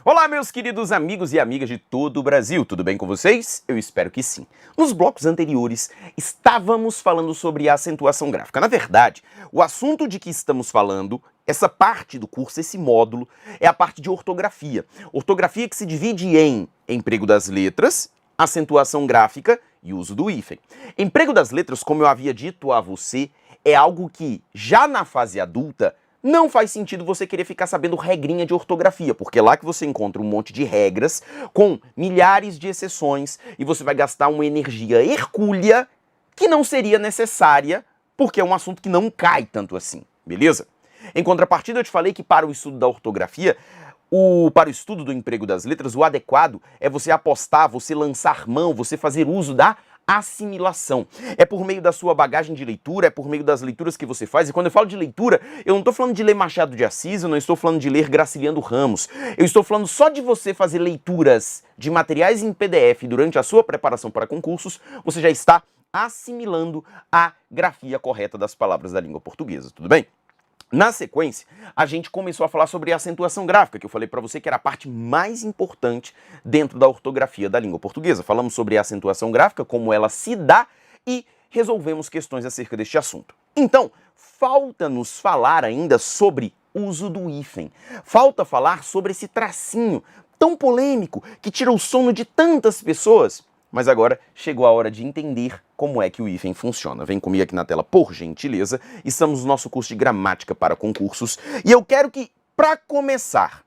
Olá, meus queridos amigos e amigas de todo o Brasil, tudo bem com vocês? Eu espero que sim. Nos blocos anteriores, estávamos falando sobre a acentuação gráfica. Na verdade, o assunto de que estamos falando, essa parte do curso, esse módulo, é a parte de ortografia. Ortografia que se divide em emprego das letras, acentuação gráfica e uso do hífen. Emprego das letras, como eu havia dito a você, é algo que, já na fase adulta, não faz sentido você querer ficar sabendo regrinha de ortografia, porque é lá que você encontra um monte de regras com milhares de exceções e você vai gastar uma energia hercúlea que não seria necessária, porque é um assunto que não cai tanto assim, beleza? Em contrapartida, eu te falei que para o estudo da ortografia, para o estudo do emprego das letras, o adequado é você apostar, você lançar mão, você fazer uso da assimilação. É por meio da sua bagagem de leitura, é por meio das leituras que você faz. E quando eu falo de leitura, eu não estou falando de ler Machado de Assis, eu não estou falando de ler Graciliano Ramos. Eu estou falando só de você fazer leituras de materiais em PDF durante a sua preparação para concursos, você já está assimilando a grafia correta das palavras da língua portuguesa, tudo bem? Na sequência, a gente começou a falar sobre a acentuação gráfica, que eu falei para você que era a parte mais importante dentro da ortografia da língua portuguesa. Falamos sobre a acentuação gráfica, como ela se dá, e resolvemos questões acerca deste assunto. Então, falta-nos falar ainda sobre uso do hífen. Falta falar sobre esse tracinho tão polêmico que tira o sono de tantas pessoas. Mas agora chegou a hora de entender como é que o hífen funciona. Vem comigo aqui na tela, por gentileza. Estamos no nosso curso de gramática para concursos. E eu quero que, para começar,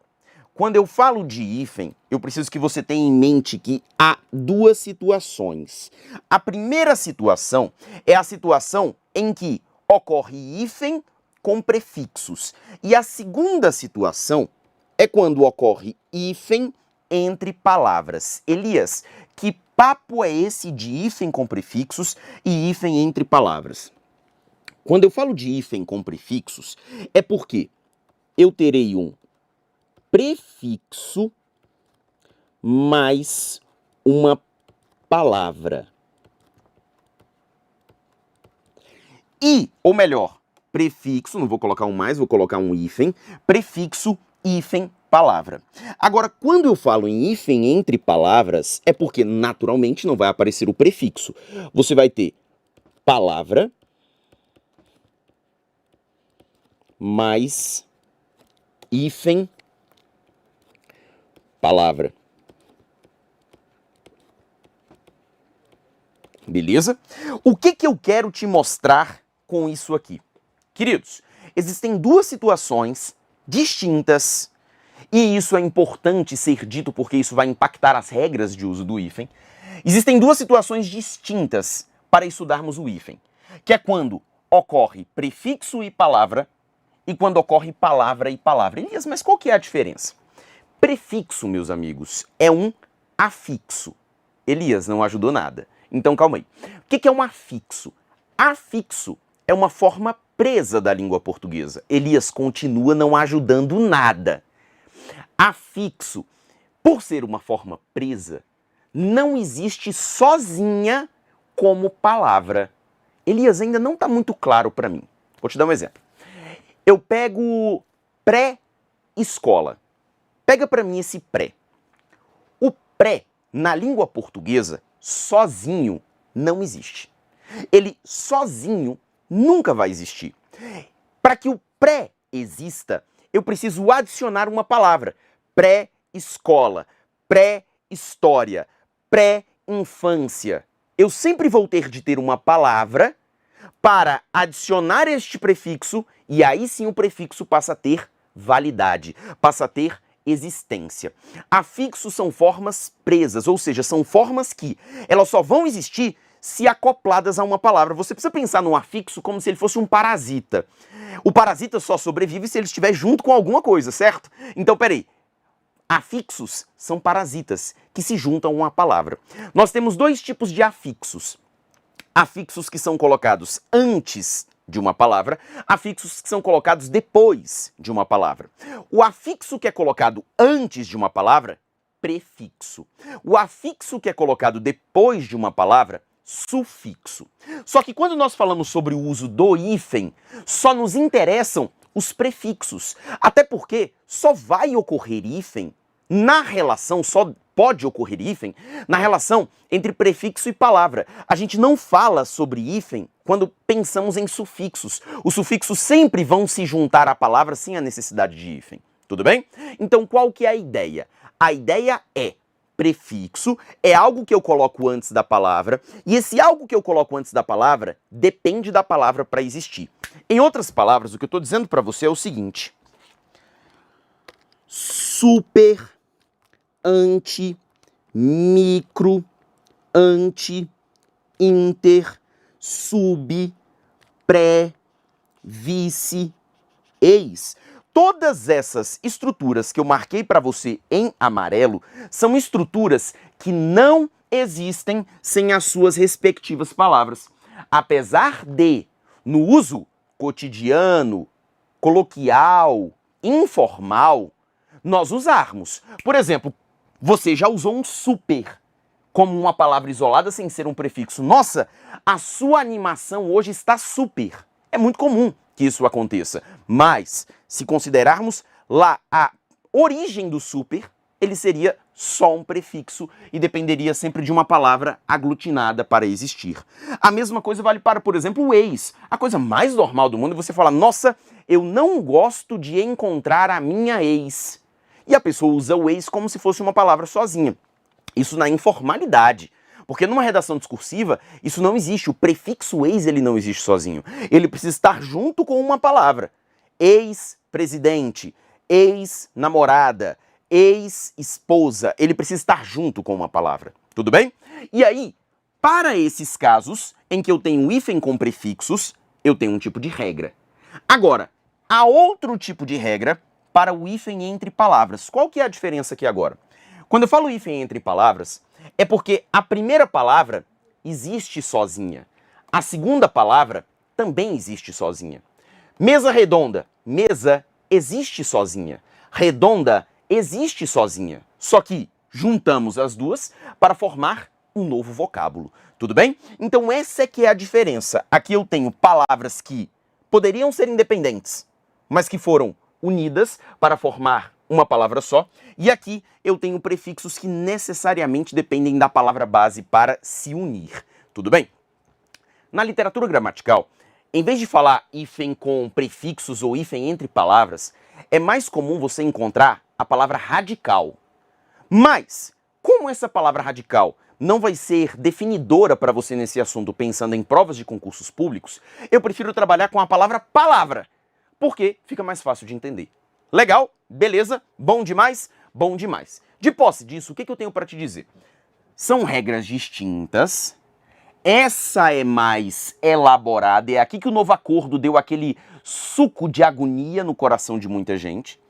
quando eu falo de hífen, eu preciso que você tenha em mente que há duas situações. A primeira situação é a situação em que ocorre hífen com prefixos. E a segunda situação é quando ocorre hífen entre palavras. Elias, que papo é esse de hífen com prefixos e hífen entre palavras? Quando eu falo de hífen com prefixos, é porque eu terei um prefixo mais uma palavra. E, ou melhor, prefixo, não vou colocar um mais, vou colocar um hífen, prefixo, hífen, palavra. Agora, quando eu falo em hífen entre palavras, é porque naturalmente não vai aparecer o prefixo. Você vai ter palavra mais hífen palavra. Beleza? O que eu quero te mostrar com isso aqui? Queridos, existem duas situações distintas. E isso é importante ser dito porque isso vai impactar as regras de uso do hífen. Existem duas situações distintas para estudarmos o hífen, que é quando ocorre prefixo e palavra e quando ocorre palavra e palavra. Elias, mas qual que é a diferença? Prefixo, meus amigos, é um afixo. Elias, não ajudou nada. Então calma aí. O que é um afixo? Afixo é uma forma presa da língua portuguesa. Elias continua não ajudando nada. Afixo, por ser uma forma presa, não existe sozinha como palavra. Elias, ainda não está muito claro para mim. Vou te dar um exemplo. Eu pego pré-escola. Pega para mim esse pré. O pré, na língua portuguesa, sozinho não existe. Ele sozinho nunca vai existir. Para que o pré exista, eu preciso adicionar uma palavra. Pré-escola, pré-história, pré-infância. Eu sempre vou ter de ter uma palavra para adicionar este prefixo e aí sim o prefixo passa a ter validade, passa a ter existência. Afixos são formas presas, ou seja, são formas que elas só vão existir se acopladas a uma palavra. Você precisa pensar num afixo como se ele fosse um parasita. O parasita só sobrevive se ele estiver junto com alguma coisa, certo? Então, peraí. Afixos são parasitas que se juntam a uma palavra. Nós temos dois tipos de afixos. Afixos que são colocados antes de uma palavra, afixos que são colocados depois de uma palavra. O afixo que é colocado antes de uma palavra, prefixo. O afixo que é colocado depois de uma palavra, sufixo. Só que quando nós falamos sobre o uso do hífen, só nos interessam os prefixos. Até porque só vai ocorrer hífen Na relação, só pode ocorrer hífen na relação entre prefixo e palavra. A gente não fala sobre hífen quando pensamos em sufixos. Os sufixos sempre vão se juntar à palavra sem a necessidade de hífen. Tudo bem? Então, qual que é a ideia? A ideia é prefixo é algo que eu coloco antes da palavra, e esse algo que eu coloco antes da palavra depende da palavra para existir. Em outras palavras, o que eu estou dizendo para você é o seguinte: super, anti, micro, anti, inter, sub, pré, vice, ex. Todas essas estruturas que eu marquei para você em amarelo são estruturas que não existem sem as suas respectivas palavras. Apesar de, no uso cotidiano, coloquial, informal, nós usarmos. Por exemplo, você já usou um super como uma palavra isolada sem ser um prefixo. Nossa, a sua animação hoje está super. É muito comum que isso aconteça. Mas, se considerarmos lá a origem do super, ele seria só um prefixo e dependeria sempre de uma palavra aglutinada para existir. A mesma coisa vale para, por exemplo, o ex. A coisa mais normal do mundo é você falar: nossa, eu não gosto de encontrar a minha ex. E a pessoa usa o ex como se fosse uma palavra sozinha. Isso na informalidade. Porque numa redação discursiva, isso não existe. O prefixo ex, ele não existe sozinho. Ele precisa estar junto com uma palavra. Ex-presidente, ex-namorada, ex-esposa. Ele precisa estar junto com uma palavra. Tudo bem? E aí, para esses casos em que eu tenho hífen com prefixos, eu tenho um tipo de regra. Agora, há outro tipo de regra para o hífen entre palavras. Qual que é a diferença aqui agora? Quando eu falo hífen entre palavras, é porque a primeira palavra existe sozinha. A segunda palavra também existe sozinha. Mesa redonda. Mesa existe sozinha. Redonda existe sozinha. Só que juntamos as duas para formar um novo vocábulo. Tudo bem? Então essa é que é a diferença. Aqui eu tenho palavras que poderiam ser independentes, mas que foram unidas para formar uma palavra só, e aqui eu tenho prefixos que necessariamente dependem da palavra base para se unir. Tudo bem? Na literatura gramatical, em vez de falar hífen com prefixos ou hífen entre palavras, é mais comum você encontrar a palavra radical. Mas, como essa palavra radical não vai ser definidora para você nesse assunto pensando em provas de concursos públicos, eu prefiro trabalhar com a palavra palavra, porque fica mais fácil de entender. Legal? Beleza? Bom demais? Bom demais. De posse disso, o que eu tenho para te dizer? São regras distintas. Essa é mais elaborada. É aqui que o novo acordo deu aquele suco de agonia no coração de muita gente.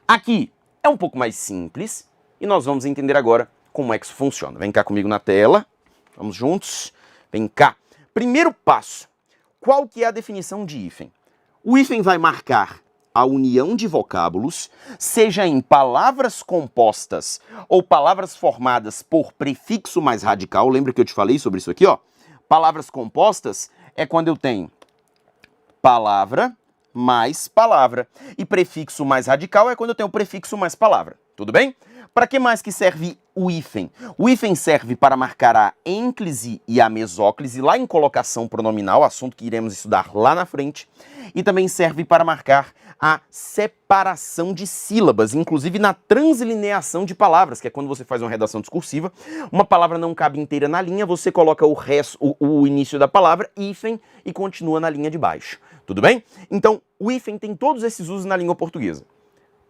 Aqui é um pouco mais simples. E nós vamos entender agora como é que isso funciona. Vem cá comigo na tela. Vamos juntos. Vem cá. Primeiro passo. Qual que é a definição de hífen? O hífen vai marcar a união de vocábulos, seja em palavras compostas ou palavras formadas por prefixo mais radical. Lembra que eu te falei sobre isso aqui, ó? Palavras compostas é quando eu tenho palavra mais palavra. E prefixo mais radical é quando eu tenho prefixo mais palavra. Tudo bem? Para que mais que serve o hífen? O hífen serve para marcar a ênclise e a mesóclise lá em colocação pronominal, assunto que iremos estudar lá na frente. E também serve para marcar a separação de sílabas, inclusive na translineação de palavras, que é quando você faz uma redação discursiva, uma palavra não cabe inteira na linha, você coloca o resto, o início da palavra, hífen, e continua na linha de baixo. Tudo bem? Então, o hífen tem todos esses usos na língua portuguesa.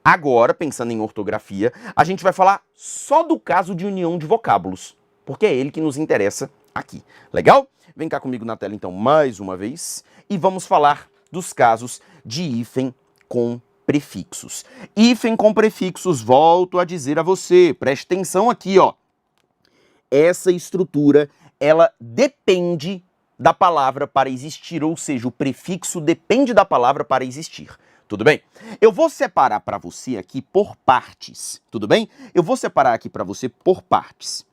Agora, pensando em ortografia, a gente vai falar só do caso de união de vocábulos, porque é ele que nos interessa aqui. Legal? Vem cá comigo na tela, então, mais uma vez, e vamos falar dos casos de hífen com prefixos. Hífen com prefixos, volto a dizer a você, preste atenção aqui, ó. Essa estrutura, ela depende da palavra para existir, ou seja, o prefixo depende da palavra para existir. Tudo bem? Eu vou separar para você aqui por partes, tudo bem? Eu vou separar aqui para você por partes.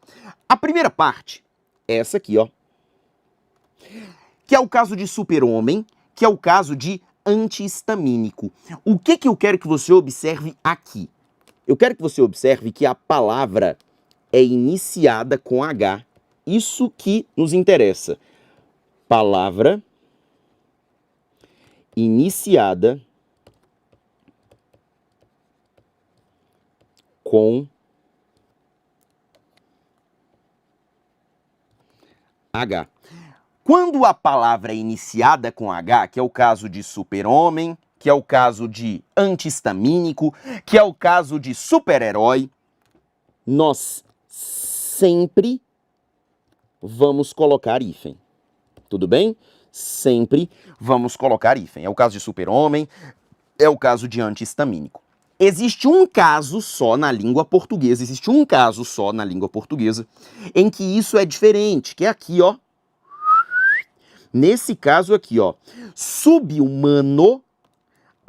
A primeira parte é essa aqui, ó. Que é o caso de super-homem, que é o caso de antihistamínico. O que eu quero que você observe aqui? Eu quero que você observe que a palavra é iniciada com H. Isso que nos interessa. Palavra iniciada com H. Quando a palavra é iniciada com H, que é o caso de super-homem, que é o caso de antihistamínico, que é o caso de super-herói, nós sempre vamos colocar hífen. Tudo bem? Sempre vamos colocar hífen. É o caso de super-homem, é o caso de antihistamínico. Existe um caso só na língua portuguesa, em que isso é diferente, que é aqui, ó. Nesse caso aqui, ó. Sub-humano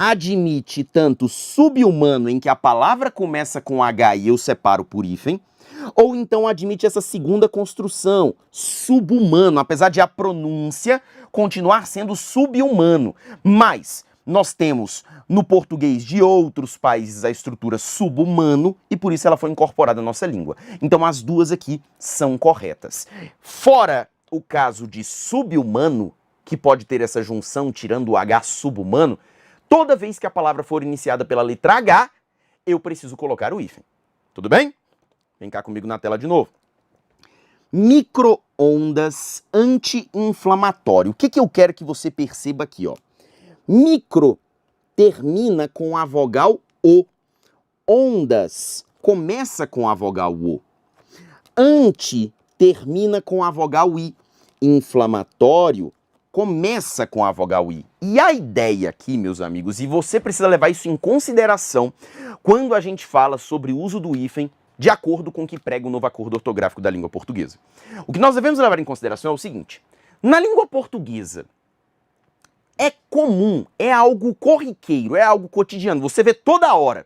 admite tanto sub-humano em que a palavra começa com H e eu separo por hífen, ou então admite essa segunda construção, sub-humano, apesar de a pronúncia continuar sendo sub-humano. Mas nós temos no português de outros países a estrutura sub-humano e por isso ela foi incorporada à nossa língua. Então as duas aqui são corretas. Fora o caso de sub-humano, que pode ter essa junção tirando o H sub-humano, toda vez que a palavra for iniciada pela letra H, eu preciso colocar o hífen. Tudo bem? Vem cá comigo na tela de novo. Micro-ondas anti-inflamatório. O que eu quero que você perceba aqui, ó? Micro termina com a vogal O. Ondas começa com a vogal O. Anti termina com a vogal I. Inflamatório começa com a vogal I. E a ideia aqui, meus amigos, e você precisa levar isso em consideração quando a gente fala sobre o uso do hífen de acordo com o que prega o novo acordo ortográfico da língua portuguesa. O que nós devemos levar em consideração é o seguinte: na língua portuguesa, é comum, é algo corriqueiro, é algo cotidiano. Você vê toda hora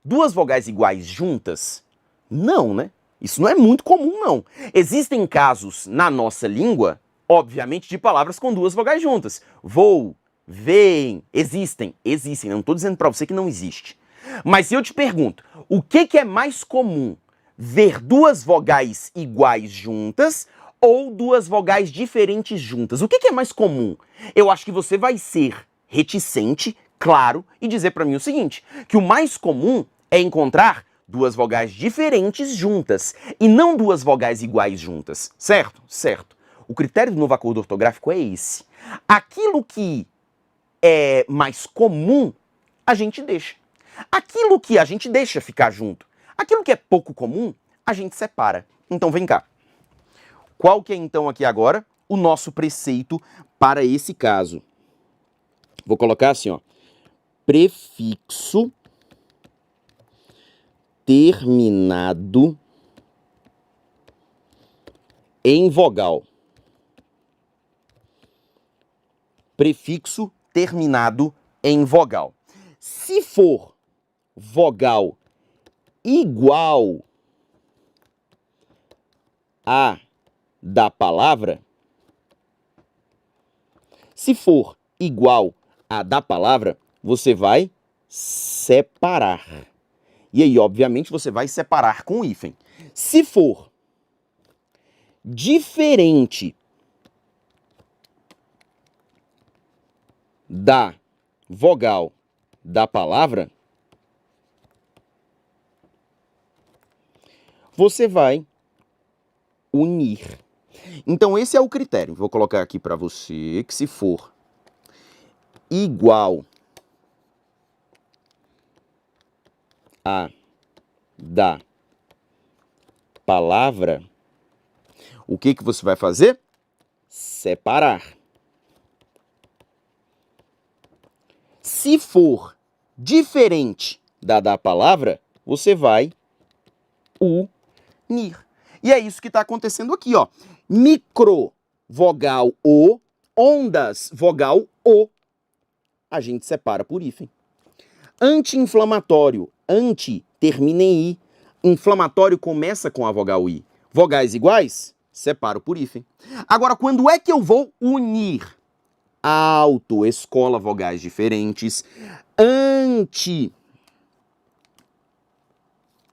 duas vogais iguais juntas? Não, né? Isso não é muito comum, não. Existem casos na nossa língua, obviamente, de palavras com duas vogais juntas. Vou, vem, existem. Eu não estou dizendo para você que não existe. Mas se eu te pergunto, o que é mais comum? Ver duas vogais iguais juntas ou duas vogais diferentes juntas? O que é mais comum? Eu acho que você vai ser reticente, claro, e dizer para mim o seguinte, que o mais comum é encontrar duas vogais diferentes juntas e não duas vogais iguais juntas, certo? Certo. O critério do novo acordo ortográfico é esse. Aquilo que é mais comum, a gente deixa. Aquilo que a gente deixa ficar junto. Aquilo que é pouco comum, a gente separa. Então vem cá. Qual que é então aqui agora o nosso preceito para esse caso? Vou colocar assim, ó. Prefixo terminado em vogal. Prefixo terminado em vogal. Se for vogal igual a da palavra, se for igual a da palavra, você vai separar. E aí, obviamente, você vai separar com o hífen. Se for diferente da vogal da palavra, você vai unir. Então, esse é o critério. Vou colocar aqui para você que se for igual a da palavra, o que você vai fazer? Separar. Se for diferente da palavra, você vai unir. E é isso que está acontecendo aqui, ó. Micro, vogal O, ondas, vogal O. A gente separa por hífen. Anti-inflamatório, anti termina em I. Inflamatório começa com a vogal I. Vogais iguais? Separo por hífen. Agora, quando é que eu vou unir? Alto, escola, vogais diferentes. Anti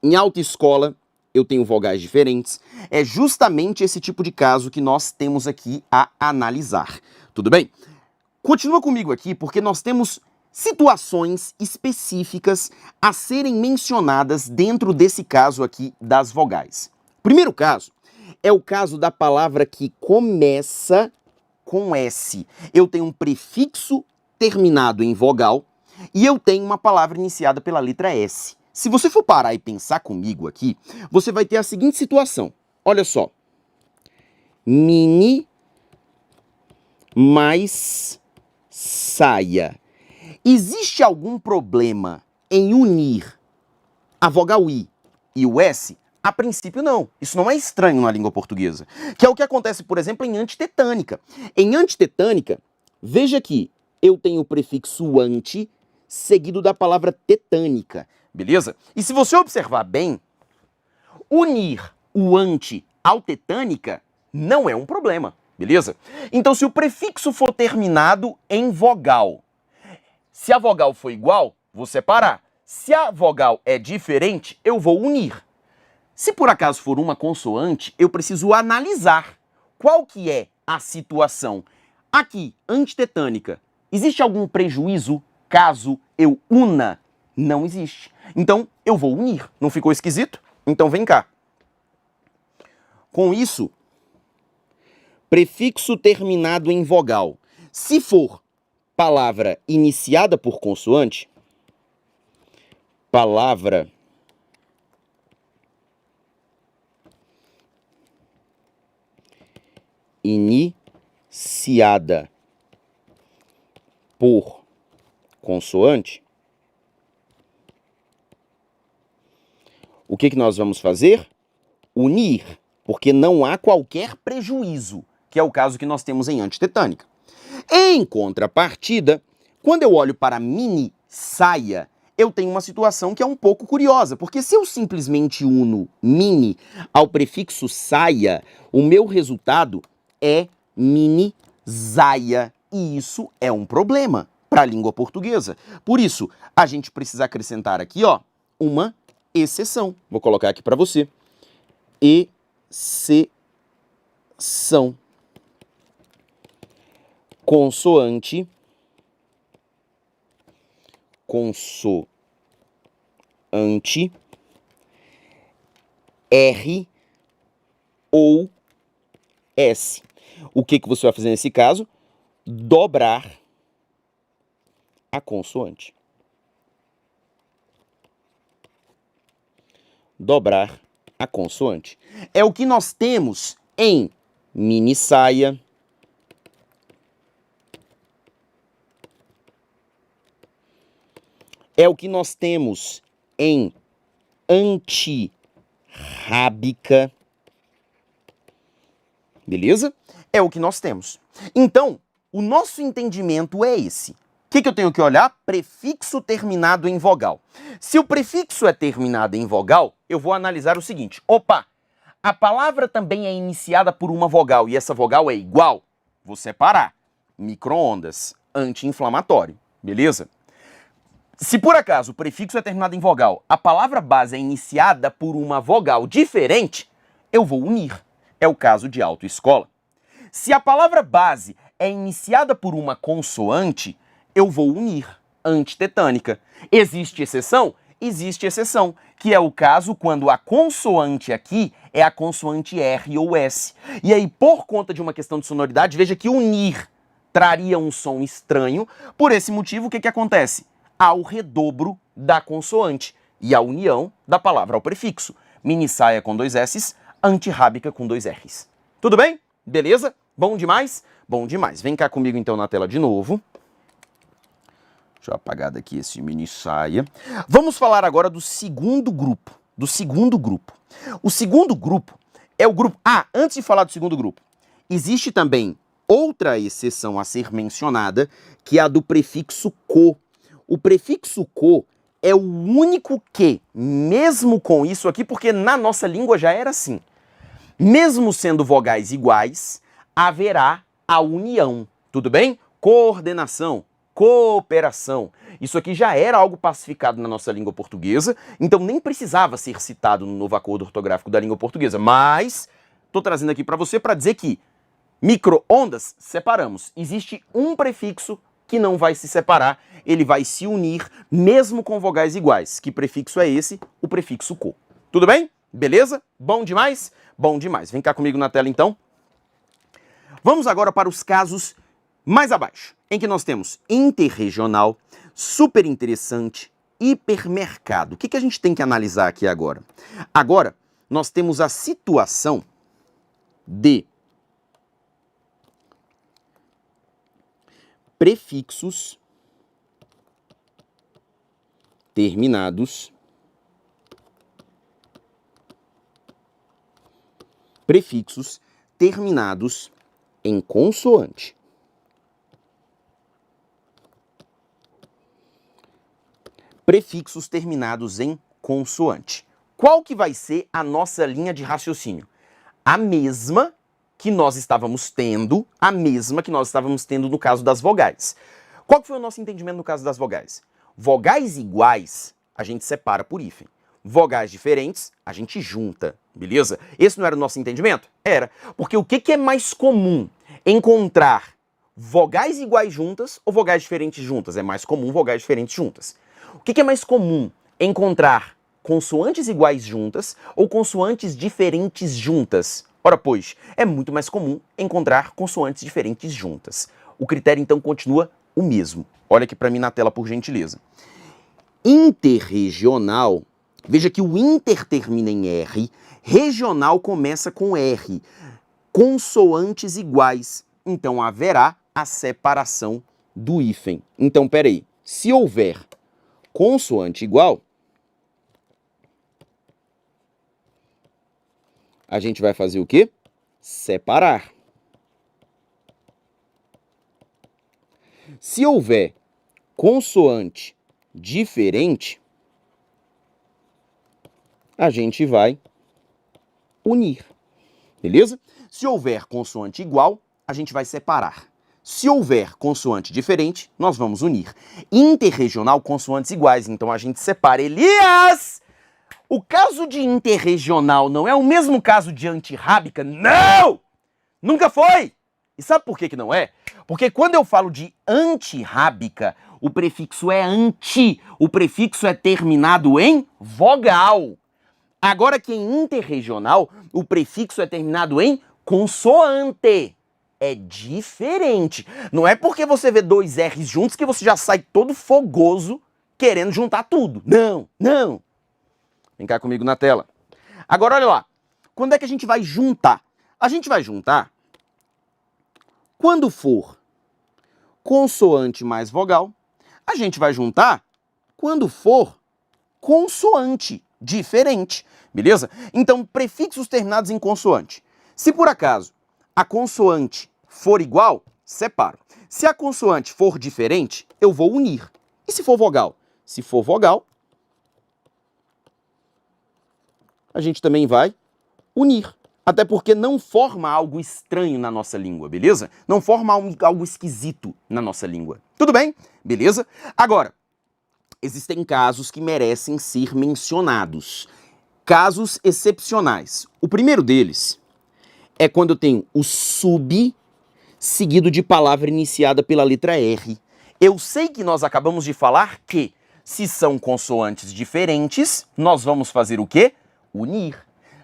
em autoescola eu tenho vogais diferentes. É justamente esse tipo de caso que nós temos aqui a analisar. Tudo bem? Continua comigo aqui, porque nós temos situações específicas a serem mencionadas dentro desse caso aqui das vogais. Primeiro caso é o caso da palavra que começa com S. Eu tenho um prefixo terminado em vogal e eu tenho uma palavra iniciada pela letra S. Se você for parar e pensar comigo aqui, você vai ter a seguinte situação. Olha só. Mini mais saia. Existe algum problema em unir a vogal I e o S? A princípio, não. Isso não é estranho na língua portuguesa. Que é o que acontece, por exemplo, em antitetânica. Em antitetânica, veja aqui, eu tenho o prefixo anti seguido da palavra tetânica. Beleza? E se você observar bem, unir o anti ao tetânica não é um problema. Beleza? Então, se o prefixo for terminado em vogal, se a vogal for igual, vou separar. Se a vogal é diferente, eu vou unir. Se por acaso for uma consoante, eu preciso analisar qual que é a situação. Aqui, antitetânica, existe algum prejuízo caso eu una? Não existe. Então, eu vou unir. Não ficou esquisito? Então, vem cá. Com isso, prefixo terminado em vogal. Se for palavra iniciada por consoante, palavra iniciada por consoante, o que nós vamos fazer? Unir, porque não há qualquer prejuízo, que é o caso que nós temos em antitetânica. Em contrapartida, quando eu olho para mini saia, eu tenho uma situação que é um pouco curiosa, porque se eu simplesmente uno mini ao prefixo saia, o meu resultado é mini zaia, e isso é um problema para a língua portuguesa. Por isso, a gente precisa acrescentar aqui, ó, uma exceção. Vou colocar aqui para você. Exceção. Consoante R ou S. O que você vai fazer nesse caso? Dobrar a consoante. Dobrar a consoante. É o que nós temos em mini saia, é o que nós temos em antirrábica. Beleza? É o que nós temos. Então, o nosso entendimento é esse. O que eu tenho que olhar? Prefixo terminado em vogal. Se o prefixo é terminado em vogal, eu vou analisar o seguinte. Opa! A palavra também é iniciada por uma vogal e essa vogal é igual. Vou separar. Micro-ondas. Anti-inflamatório. Beleza? Se por acaso o prefixo é terminado em vogal, a palavra base é iniciada por uma vogal diferente, eu vou unir. É o caso de autoescola. Se a palavra base é iniciada por uma consoante, eu vou unir. Antitetânica. Existe exceção? Existe exceção, que é o caso quando a consoante aqui é a consoante R ou S. E aí, por conta de uma questão de sonoridade, veja que unir traria um som estranho. Por esse motivo, o que acontece? Há o redobro da consoante e a união da palavra ao prefixo. Mini saia com 2 S's, antirrábica com 2 R's. Tudo bem? Beleza? Bom demais? Bom demais. Vem cá comigo então na tela de novo. Deixa eu apagar daqui esse mini saia. Vamos falar agora do segundo grupo. O segundo grupo é o grupo... Ah, antes de falar do segundo grupo, existe também outra exceção a ser mencionada, que é a do prefixo co. O prefixo co é o único que, mesmo com isso aqui, porque na nossa língua já era assim, mesmo sendo vogais iguais, haverá a união, tudo bem? Coordenação, cooperação. Isso aqui já era algo pacificado na nossa língua portuguesa, então nem precisava ser citado no novo acordo ortográfico da língua portuguesa, mas estou trazendo aqui para você para dizer que micro-ondas separamos. Existe um prefixo que não vai se separar, ele vai se unir mesmo com vogais iguais. Que prefixo é esse? O prefixo co. Tudo bem? Beleza? Bom demais? Bom demais. Vem cá comigo na tela então. Vamos agora para os casos mais abaixo, em que nós temos interregional, super interessante, hipermercado. O que a gente tem que analisar aqui agora? Agora, nós temos a situação de prefixos terminados em consoante. Prefixos terminados em consoante. Qual que vai ser a nossa linha de raciocínio? A mesma que nós estávamos tendo, no caso das vogais. Qual que foi o nosso entendimento no caso das vogais? Vogais iguais, a gente separa por hífen. Vogais diferentes, a gente junta, beleza? Esse não era o nosso entendimento? Era. Porque o que é mais comum? Encontrar vogais iguais juntas ou vogais diferentes juntas? É mais comum vogais diferentes juntas. O que é mais comum? Encontrar consoantes iguais juntas ou consoantes diferentes juntas? Ora, pois, é muito mais comum encontrar consoantes diferentes juntas. O critério, então, continua o mesmo. Olha aqui para mim na tela, por gentileza. Interregional, veja que o inter termina em R, regional começa com R. Consoantes iguais, então haverá a separação do hífen. Então, peraí, se houver consoante igual, a gente vai fazer o quê? Separar. Se houver consoante diferente, a gente vai unir. Beleza? Se houver consoante igual, a gente vai separar. Se houver consoante diferente, nós vamos unir. Interregional, consoantes iguais, então a gente separa. Elias! O caso de interregional não é o mesmo caso de antirrábica? Não! Nunca foi! E sabe por que não é? Porque quando eu falo de antirrábica, o prefixo é anti, o prefixo é terminado em vogal. Agora que em interregional, o prefixo é terminado em consoante. É diferente. Não é porque você vê dois R's juntos que você já sai todo fogoso querendo juntar tudo. Não, não. Vem cá comigo na tela. Agora, olha lá. Quando é que a gente vai juntar? A gente vai juntar quando for consoante mais vogal. A gente vai juntar quando for consoante diferente. Beleza? Então, prefixos terminados em consoante. Se por acaso a consoante for igual, separo. Se a consoante for diferente, eu vou unir. E se for vogal? Se for vogal, a gente também vai unir. Até porque não forma algo estranho na nossa língua, beleza? Não forma algo esquisito na nossa língua. Tudo bem? Beleza? Agora, existem casos que merecem ser mencionados. Casos excepcionais. O primeiro deles é quando eu tenho o sub seguido de palavra iniciada pela letra R. Eu sei que nós acabamos de falar que, se são consoantes diferentes, nós vamos fazer o quê? Unir.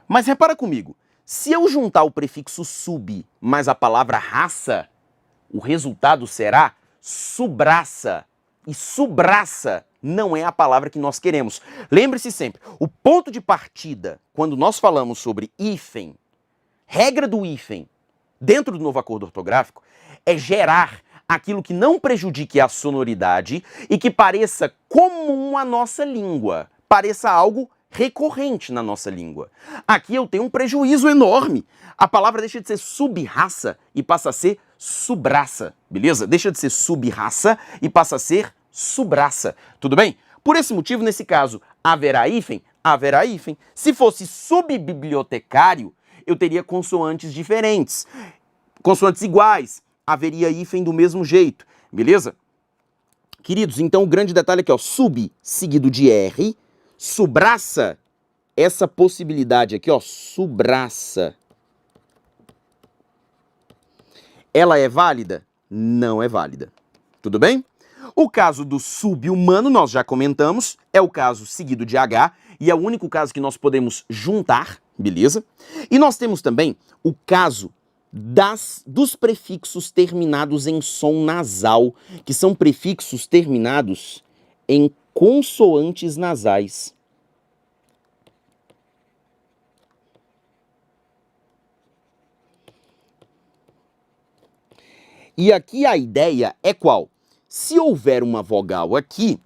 Mas repara comigo, se eu juntar o prefixo sub mais a palavra raça, o resultado será subraça. E subraça não é a palavra que nós queremos. Lembre-se sempre, o ponto de partida, quando nós falamos sobre hífen, regra do hífen, dentro do novo acordo ortográfico, é gerar aquilo que não prejudique a sonoridade e que pareça comum à nossa língua, pareça algo recorrente na nossa língua. Aqui eu tenho um prejuízo enorme. A palavra deixa de ser subraça e passa a ser subraça, beleza? Deixa de ser subraça e passa a ser subraça, tudo bem? Por esse motivo, nesse caso, haverá hífen? Haverá hífen. Se fosse subbibliotecário, eu teria consoantes diferentes. Consoantes iguais, haveria hífen do mesmo jeito, beleza? Queridos, então o grande detalhe aqui, ó, sub seguido de R, subraça essa possibilidade aqui, ó, subraça. Ela é válida? Não é válida. Tudo bem? O caso do sub-humano, nós já comentamos, é o caso seguido de H, e é o único caso que nós podemos juntar, beleza? E nós temos também o caso dos prefixos terminados em som nasal, que são prefixos terminados em consoantes nasais. E aqui a ideia é qual? Se houver uma vogal aqui,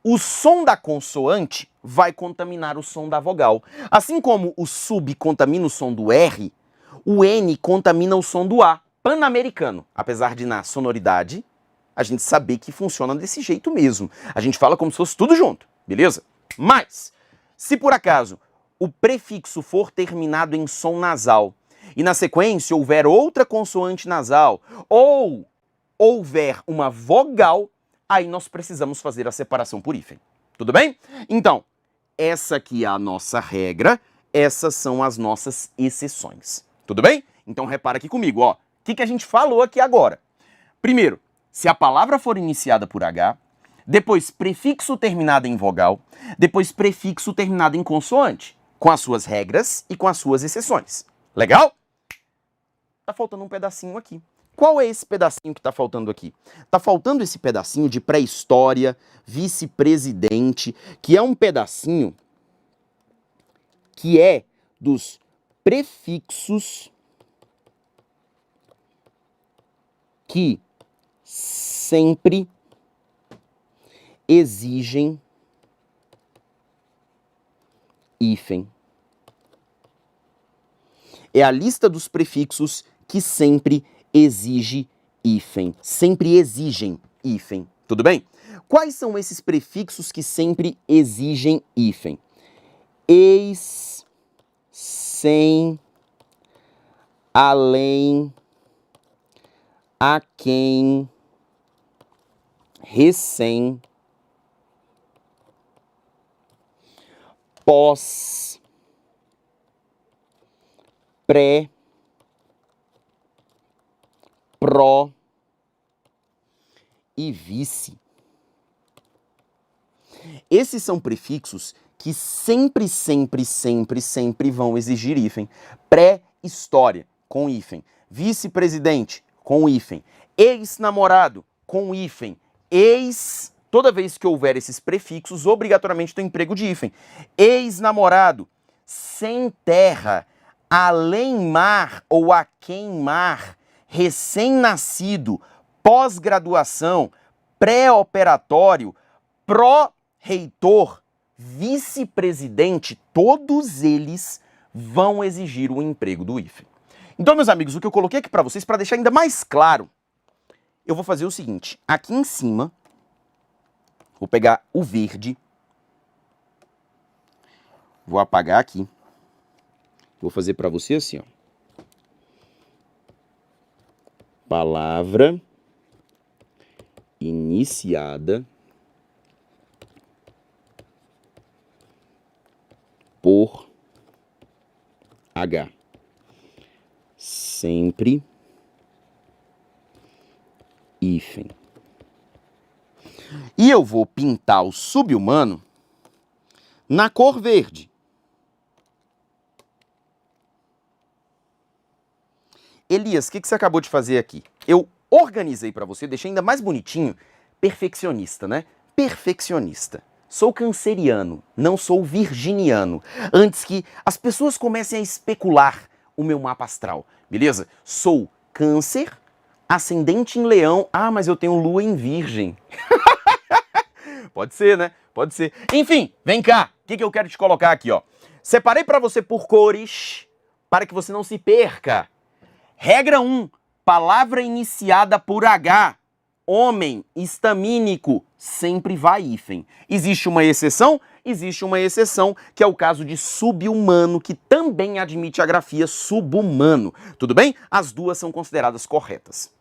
o som da consoante vai contaminar o som da vogal. Assim como o sub contamina o som do R, o N contamina o som do A. Pan-americano, apesar de na sonoridade a gente saber que funciona desse jeito mesmo. A gente fala como se fosse tudo junto, beleza? Mas, se por acaso o prefixo for terminado em som nasal e na sequência houver outra consoante nasal ou houver uma vogal, aí nós precisamos fazer a separação por hífen. Tudo bem? Então, essa aqui é a nossa regra, essas são as nossas exceções. Tudo bem? Então repara aqui comigo, ó. O que a gente falou aqui agora? Primeiro, se a palavra for iniciada por H, depois prefixo terminado em vogal, depois prefixo terminado em consoante, com as suas regras e com as suas exceções. Legal? Tá faltando um pedacinho aqui. Qual é esse pedacinho que tá faltando aqui? Tá faltando esse pedacinho de pré-história, vice-presidente, que é um pedacinho que é dos prefixos que sempre exigem hífen. É a lista dos prefixos que sempre exige hífen. Sempre exigem hífen. Tudo bem? Quais são esses prefixos que sempre exigem hífen? Eis, sem, além, a quem, recém, pós, pré, pró e vice. Esses são prefixos que sempre vão exigir hífen. Pré-história, com hífen. Vice-presidente, com hífen. Ex-namorado, com hífen. Ex, toda vez que houver esses prefixos, obrigatoriamente tem emprego de hífen. Ex-namorado, sem terra, além-mar ou aquém-mar, recém-nascido, pós-graduação, pré-operatório, pró-reitor, vice-presidente, todos eles vão exigir o emprego do hífen. Então, meus amigos, o que eu coloquei aqui para vocês, para deixar ainda mais claro, eu vou fazer o seguinte, aqui em cima, vou pegar o verde, vou apagar aqui, vou fazer para você assim, ó. Palavra iniciada por H. Sempre hífen. E eu vou pintar o sub-humano na cor verde. Elias, o que você acabou de fazer aqui? Eu organizei para você, deixei ainda mais bonitinho, perfeccionista, né? Perfeccionista. Sou canceriano, não sou virginiano. Antes que as pessoas comecem a especular o meu mapa astral, beleza? Sou câncer, ascendente em leão. Ah, mas eu tenho lua em virgem. Pode ser, né? Pode ser. Enfim, vem cá. O que eu quero te colocar aqui, ó? Separei para você por cores, para que você não se perca. Regra 1. Palavra iniciada por H. Homem, estamínico, sempre vai hífen. Existe uma exceção? Existe uma exceção, que é o caso de sub-humano, que também admite a grafia subhumano. Tudo bem? As duas são consideradas corretas.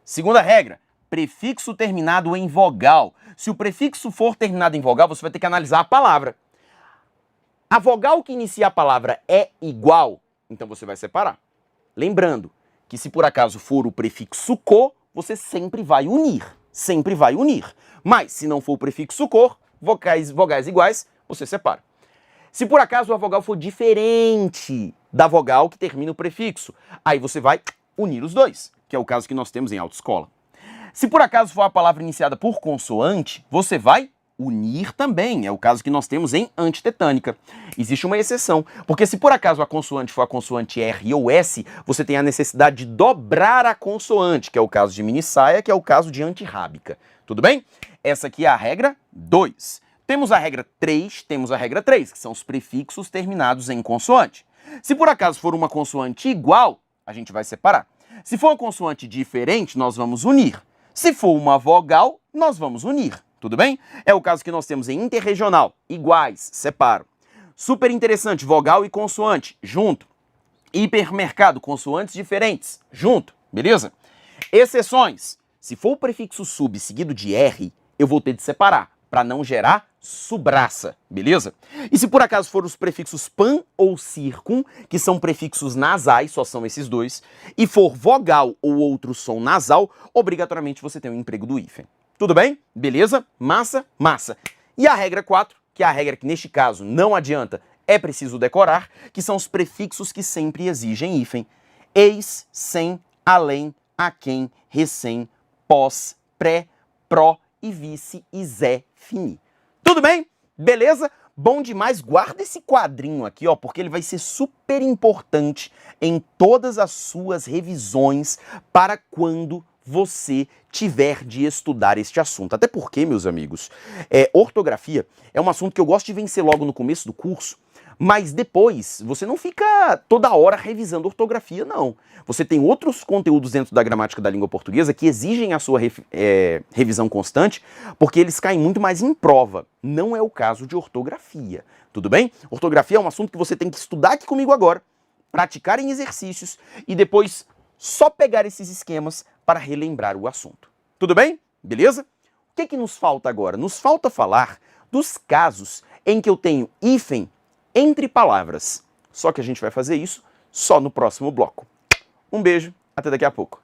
Segunda regra. prefixo terminado em vogal. Se o prefixo for terminado em vogal, você vai ter que analisar a palavra. A vogal que inicia a palavra é igual, então você vai separar. Lembrando que se por acaso for o prefixo co, você sempre vai unir. Sempre vai unir. Mas se não for o prefixo cor, vogais iguais, você separa. Se por acaso a vogal for diferente da vogal que termina o prefixo, aí você vai unir os dois, que é o caso que nós temos em autoescola. Se por acaso for a palavra iniciada por consoante, você vai unir também, é o caso que nós temos em antitetânica. Existe uma exceção, porque se por acaso a consoante for a consoante R ou S, você tem a necessidade de dobrar a consoante, que é o caso de minissaia, que é o caso de antirrábica. Tudo bem? Essa aqui é a regra 2. Temos a regra 3, temos a regra 3, que são os prefixos terminados em consoante. Se por acaso for uma consoante igual, a gente vai separar. Se for uma consoante diferente, nós vamos unir. Se for uma vogal, nós vamos unir. Tudo bem? É o caso que nós temos em interregional, iguais, separo. Super interessante, vogal e consoante, junto. Hipermercado, consoantes diferentes, junto, beleza? Exceções, se for o prefixo sub seguido de R, eu vou ter de separar, para não gerar subraça, beleza? E se por acaso for os prefixos pan ou circum, que são prefixos nasais, só são esses dois, e for vogal ou outro som nasal, obrigatoriamente você tem o emprego do hífen. Tudo bem? Beleza? Massa? Massa. E a regra 4, que é a regra que neste caso não adianta, é preciso decorar, que são os prefixos que sempre exigem hífen. Eis, sem, além, a quem, recém, pós, pré, pró e vice e zé, fini. Tudo bem? Beleza? Bom demais. Guarda esse quadrinho aqui, ó, porque ele vai ser super importante em todas as suas revisões para quando você tiver de estudar este assunto. Até porque, meus amigos, ortografia é um assunto que eu gosto de vencer logo no começo do curso, mas depois você não fica toda hora revisando ortografia, não. Você tem outros conteúdos dentro da gramática da língua portuguesa que exigem a sua revisão constante, porque eles caem muito mais em prova. Não é o caso de ortografia, tudo bem? Ortografia é um assunto que você tem que estudar aqui comigo agora, praticar em exercícios e depois só pegar esses esquemas para relembrar o assunto. Tudo bem? Beleza? O que nos falta agora? Nos falta falar dos casos em que eu tenho hífen entre palavras. Só que a gente vai fazer isso só no próximo bloco. Um beijo, até daqui a pouco.